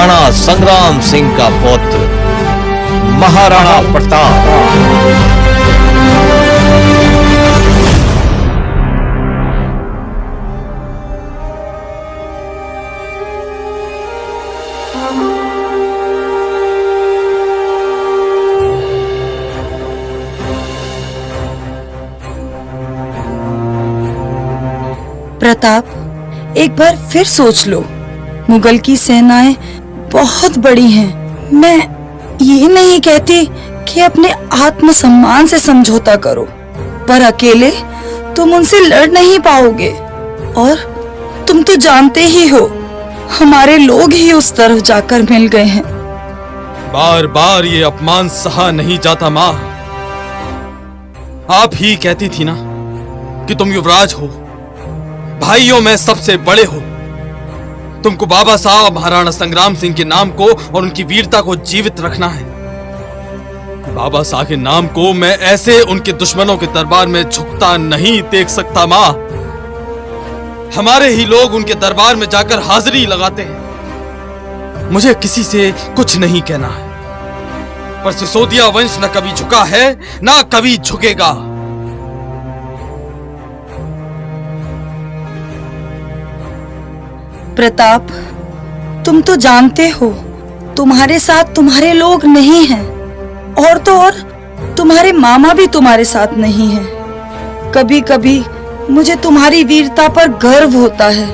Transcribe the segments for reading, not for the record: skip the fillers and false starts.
महाराणा संग्राम सिंह का पुत्र महाराणा प्रताप। प्रताप, एक बार फिर सोच लो। मुगल की सेनाएं बहुत बड़ी हैं। मैं ये नहीं कहती कि अपने आत्मसम्मान से समझौता करो, पर अकेले तुम उनसे लड़ नहीं पाओगे। और तुम तो जानते ही हो, हमारे लोग ही उस तरफ जाकर मिल गए हैं। बार बार ये अपमान सहा नहीं जाता माँ। आप ही कहती थी ना कि तुम युवराज हो, भाइयों में सबसे बड़े हो। तुमको बाबा साहब महाराणा संग्राम सिंह के नाम को और उनकी वीरता को जीवित रखना है। बाबा साहब के नाम को मैं ऐसे उनके दुश्मनों के दरबार में झुकता नहीं देख सकता माँ। हमारे ही लोग उनके दरबार में जाकर हाजिरी लगाते हैं। मुझे किसी से कुछ नहीं कहना है, पर सिसोदिया वंश न कभी झुका है ना कभी झुकेगा। प्रताप, तुम तो जानते हो, तुम्हारे साथ तुम्हारे लोग नहीं हैं, और तो और तुम्हारे मामा भी तुम्हारे साथ नहीं हैं। कभी कभी मुझे तुम्हारी वीरता पर गर्व होता है।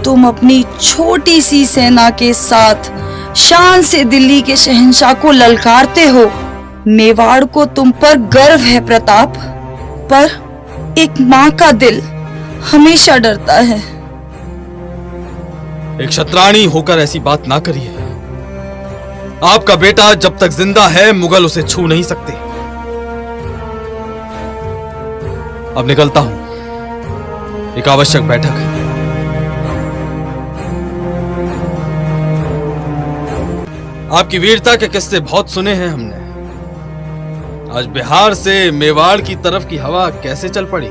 तुम अपनी छोटी सी सेना के साथ शान से दिल्ली के शहंशाह को ललकारते हो। मेवाड़ को तुम पर गर्व है प्रताप, पर एक माँ का दिल हमेशा डरता है। एक क्षत्राणी होकर ऐसी बात ना करिए। आपका बेटा जब तक जिंदा है, मुगल उसे छू नहीं सकते। अब निकलता हूं, एक आवश्यक बैठक है। आपकी वीरता के किस्से बहुत सुने हैं हमने। आज बिहार से मेवाड़ की तरफ की हवा कैसे चल पड़ी?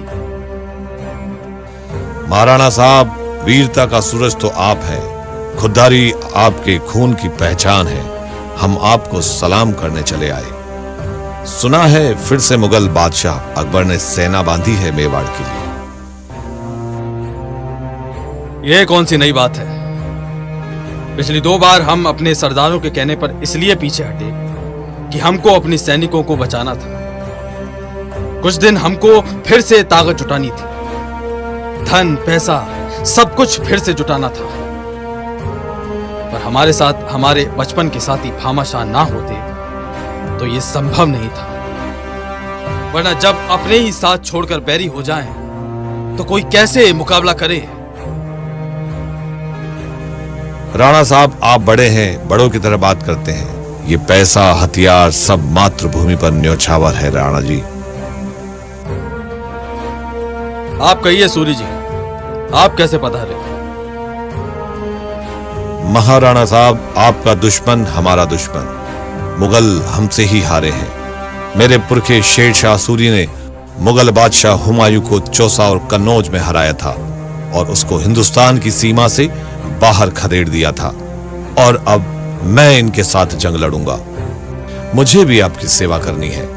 महाराणा साहब, वीरता का सूरज तो आप हैं, खुददारी आपके खून की पहचान है। हम आपको सलाम करने चले आए। सुना है फिर से मुगल बादशाह अकबर ने सेना बांधी है मेवाड़ के लिए। यह कौन सी नई बात है? पिछली 2 बार हम अपने सरदारों के कहने पर इसलिए पीछे हटे कि हमको अपने सैनिकों को बचाना था। कुछ दिन हमको फिर से ताकत जुटानी थी, धन पैसा सब कुछ फिर से जुटाना था। पर हमारे साथ हमारे बचपन के साथी भामाशाह ना होते तो यह संभव नहीं था। वरना जब अपने ही साथ छोड़कर बैरी हो जाएं, तो कोई कैसे मुकाबला करे? राणा साहब, आप बड़े हैं, बड़ों की तरह बात करते हैं। ये पैसा हथियार सब मातृभूमि पर न्योछावर है राणा जी। आप कहिए सूरी जी, आप कैसे पधारे? महाराणा साहब, आपका दुश्मन हमारा दुश्मन। मुगल हमसे ही हारे हैं। मेरे पुरखे शेर शाह सूरी ने मुगल बादशाह हुमायूं को चौसा और कन्नौज में हराया था और उसको हिंदुस्तान की सीमा से बाहर खदेड़ दिया था। और अब मैं इनके साथ जंग लड़ूंगा। मुझे भी आपकी सेवा करनी है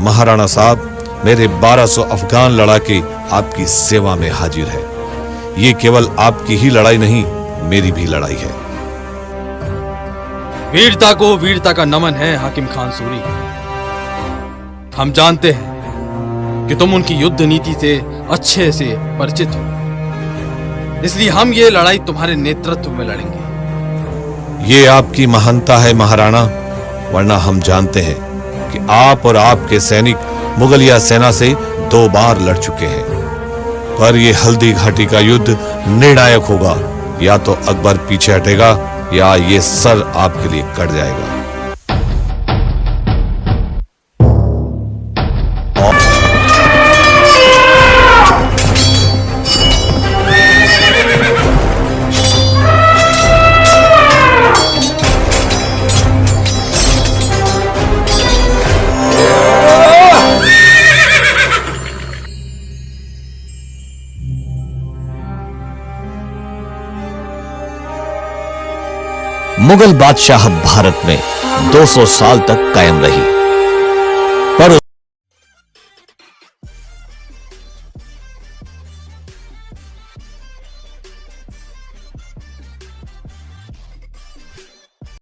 महाराणा साहब। मेरे 1200 अफगान लड़ाके आपकी सेवा में हाजिर है। ये केवल आपकी ही लड़ाई नहीं, मेरी भी लड़ाई है। वीरता को वीरता का नमन है हाकिम खान सूरी। हम जानते हैं कि तुम उनकी युद्ध नीति से अच्छे से परिचित हो, इसलिए हम ये लड़ाई तुम्हारे नेतृत्व में लड़ेंगे। ये आपकी महानता है महाराणा, वरना हम जानते हैं कि आप और आपके सैनिक मुगलिया सेना से 2 बार लड़ चुके हैं। पर यह हल्दी घाटी का युद्ध निर्णायक होगा। या तो अकबर पीछे हटेगा या ये सर आपके लिए कट जाएगा। मुगल बादशाह भारत में 200 साल तक कायम रही।